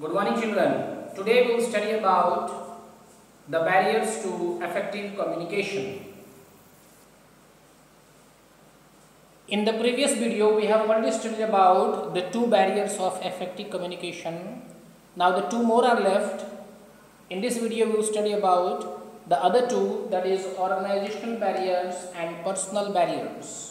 Good morning, children. Today we will study about the barriers to effective communication. In the previous video, we have already studied about the two barriers of effective communication. Now the two more are left. In this video, we will study about the other two, that is organizational barriers and personal barriers.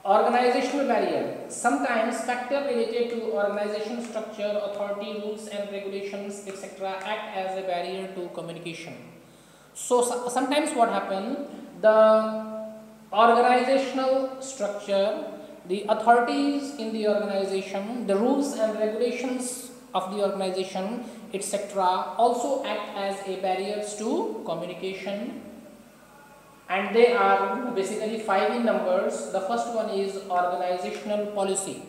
Organizational barrier. Sometimes factors related to organization structure, authority, rules and regulations, etc. act as a barrier to communication. So sometimes what happens, the organizational structure, the authorities in the organization, the rules and regulations of the organization, etc. also act as a barriers to communication. And they are basically 5 in numbers. The first one is organizational policy.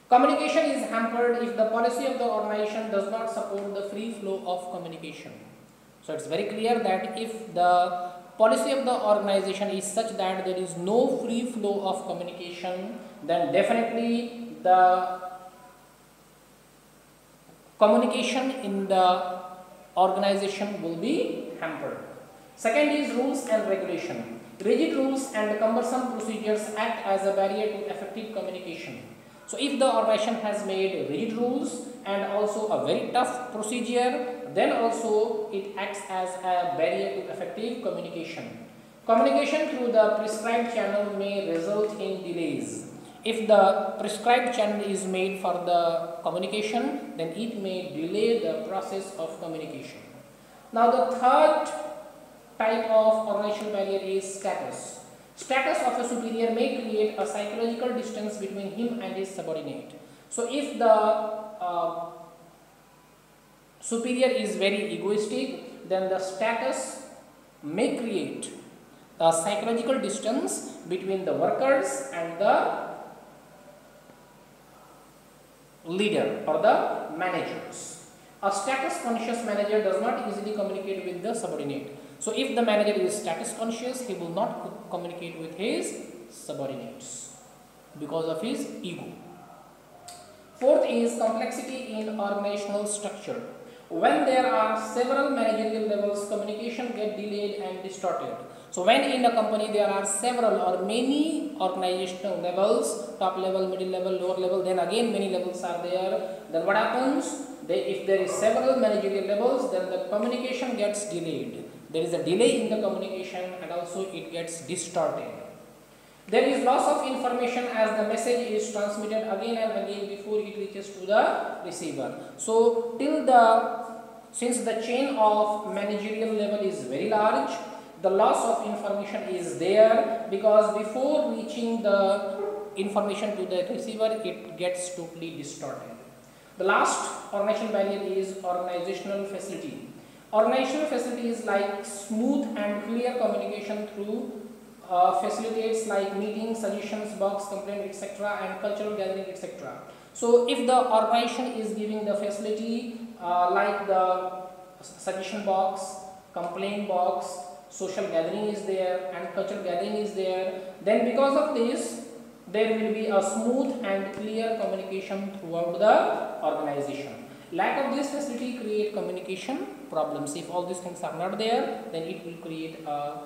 Communication is hampered if the policy of the organization does not support the free flow of communication. So it's very clear that if the policy of the organization is such that there is no free flow of communication, then definitely the communication in the organization will be hampered. Second is rules and regulation. Rigid rules and cumbersome procedures act as a barrier to effective communication. So if the organization has made rigid rules and also a very tough procedure, then also it acts as a barrier to effective communication. Communication through the prescribed channel may result in delays. If the prescribed channel is made for the communication, then it may delay the process of communication. Now the third type of organizational barrier is status. Status of a superior may create a psychological distance between him and his subordinate. So if the superior is very egoistic, then the status may create a psychological distance between the workers and the leader or the managers. A status conscious manager does not easily communicate with the subordinate. So if the manager is status conscious, he will not communicate with his subordinates because of his ego. Fourth is complexity in organizational structure. When there are several managerial levels, communication gets delayed and distorted. So when in a company there are several or many organizational levels, top level, middle level, lower level, then again many levels are there, then what happens? If there is several managerial levels, then the communication gets delayed. There is a delay in the communication and also it gets distorted. There is loss of information as the message is transmitted again and again before it reaches to the receiver. So since the chain of managerial level is very large, the loss of information is there because before reaching the information to the receiver, it gets totally distorted. The last organizational barrier is organizational facility. Organizational facility is like smooth and clear communication through facilitates like meetings, suggestions box, complaint, etc. and cultural gathering, etc. So if the organization is giving the facility like the suggestion box, complaint box, social gathering is there and cultural gathering is there, then because of this there will be a smooth and clear communication throughout the organization. Lack of this facility create communication problems. If all these things are not there, then it will create a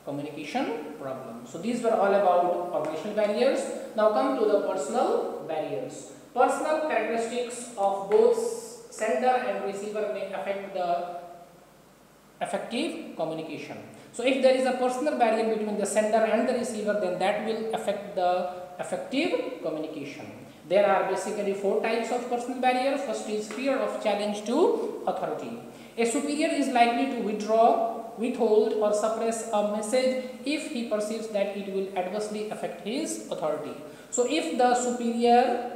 communication problem. So these were all about organizational barriers. Now come to the personal barriers. Personal characteristics of both sender and receiver may affect the effective communication. So if there is a personal barrier between the sender and the receiver, then that will affect the effective communication. There are basically 4 types of personal barrier. First is fear of challenge to authority. A superior is likely to withdraw, withhold or suppress a message if he perceives that it will adversely affect his authority. So if the superior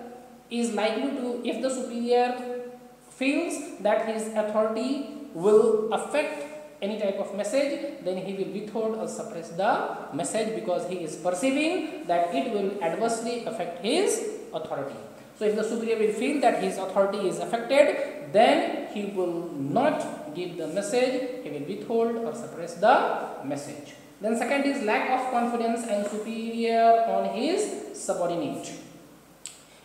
is likely to, if the superior feels that his authority will affect any type of message, then he will withhold or suppress the message because he is perceiving that it will adversely affect his authority. So if the superior will feel that his authority is affected, then he will not give the message, he will withhold or suppress the message. Then second is lack of confidence and superior on his subordinate.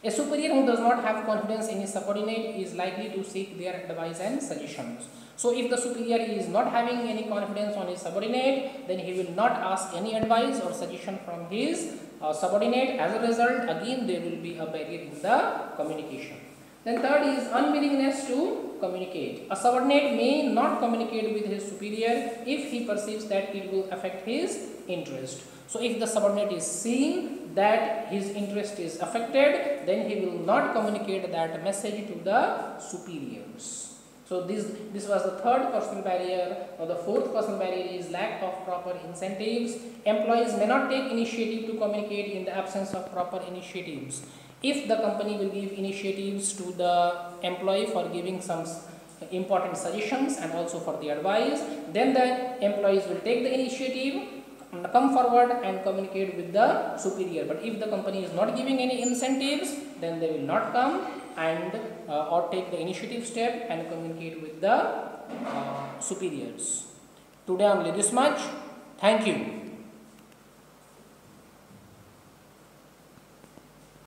A superior who does not have confidence in his subordinate is likely to seek their advice and suggestions. So if the superior is not having any confidence on his subordinate, then he will not ask any advice or suggestion from his subordinate. As a result, again there will be a barrier in the communication. Then third is unwillingness to communicate. A subordinate may not communicate with his superior if he perceives that it will affect his interest. So if the subordinate is seeing that his interest is affected, then he will not communicate that message to the superiors. So this was the third personal barrier. Now the fourth personal barrier is lack of proper incentives. Employees may not take initiative to communicate in the absence of proper initiatives. If the company will give initiatives to the employee for giving some important suggestions and also for the advice, then the employees will take the initiative, come forward and communicate with the superior. But if the company is not giving any incentives, then they will not come and or take the initiative step and communicate with the superiors. Today only this much. Thank you.